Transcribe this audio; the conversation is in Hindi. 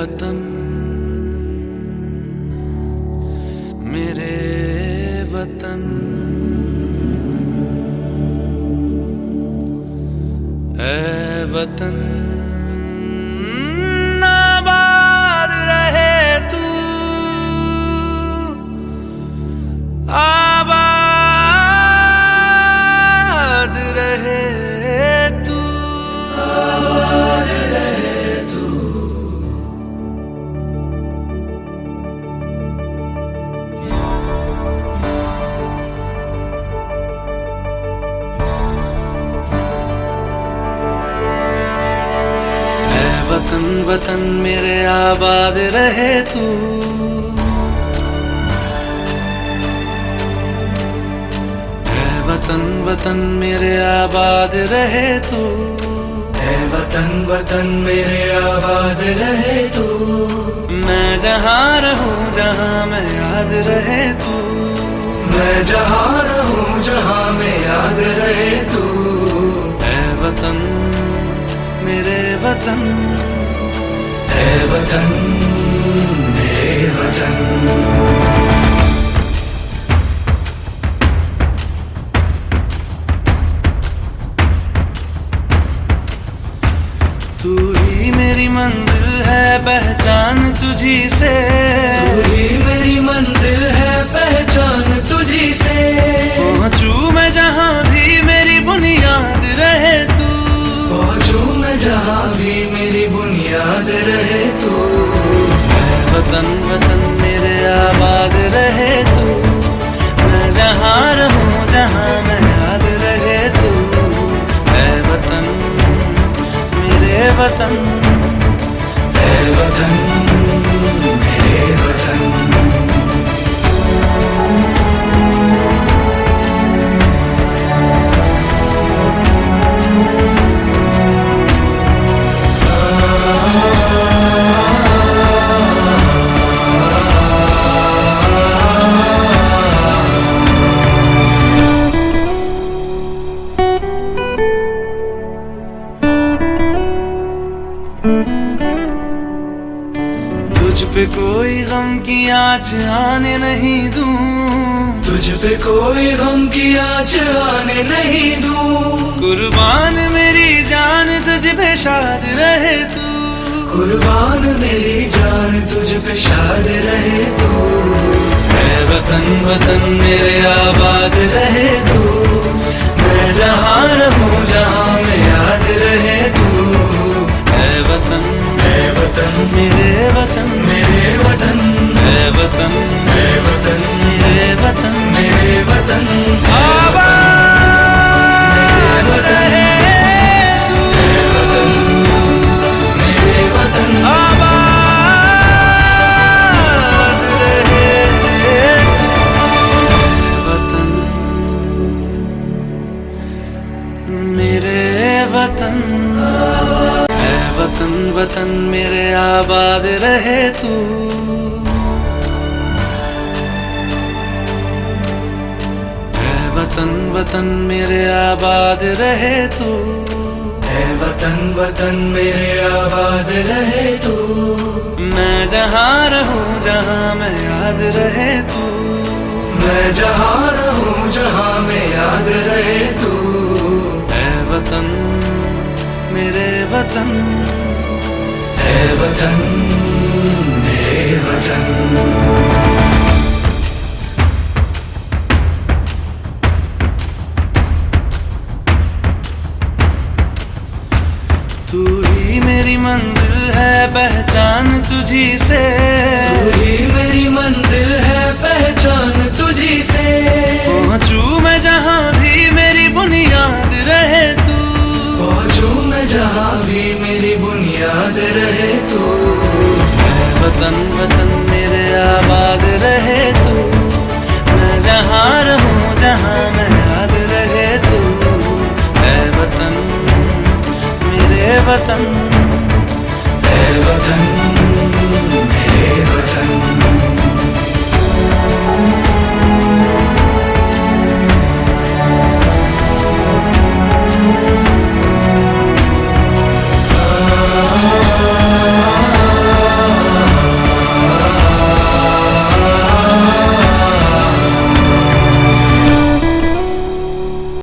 वतन मेरे वतन, ऐ वतन आबाद रहे तू, आबाद रहे तू, आबाद रहे तू। वतन वतन मेरे आबाद रहे तू, ऐ वतन वतन मेरे आबाद रहे तू, ऐ वतन वतन मेरे आबाद रहे तू। मैं जहाँ रहूं जहाँ मैं याद रहे तू, मैं जहाँ रहूं जहाँ मैं याद रहे तू। ऐ वतन मेरे वतन, ऐ वतन मेरे वतन। तू ही मेरी मंजिल है पहचान तुझी से, तू ही मेरी मंजिल है पहचान तुझी से। पहुंचूं मैं जहाँ भी मेरी बुनियाद रहे तू, पहुंचूं मैं जहाँ भी मेरी बुनियाद रहे तू। ऐ वतन वतन मेरे आबाद रहे तू, मैं जहाँ रहूं जहाँ मैं याद रहे तू। ऐ वतन मेरे वतन, ऐ वतन मेरे वतन। तुझ पे कोई गम की आँच आने नहीं दूं, तुझ पे कोई गम की आँच आने नहीं दूं। कुर्बान मेरी जान तुझ पे शाद रहे तू, कुर्बान मेरी जान तुझ पे शाद रहे तू। ऐ वतन वतन मेरे आबाद रहे तू, मैं जहाँ रहूं जहाँ मैं याद रहे तू। ऐ वतन मेरे वतन मेरे वतन, मेरे वतन। ऐ वतन ऐ वतन मेरे वतन, मेरे वतन। आबाद रहे तू, मेरे वतन। आबाद रहे तू। वतन मेरे वतन, ऐ वतन वतन मेरे आबाद रहे तू, ऐ वतन वतन मेरे आबाद रहे तू। ऐ वतन वतन मेरे आबाद रहे तू। मैं जहाँ रहूं जहाँ मैं याद रहे तू, मैं जहाँ रहूं जहाँ मैं याद रहे तू। ऐ वतन मेरे वतन, ऐ वतन मेरे वतन। तू ही मेरी मंजिल है पहचान तुझी से, तू ही मेरी मंजिल है पहचान तुझी से। पहुंचूं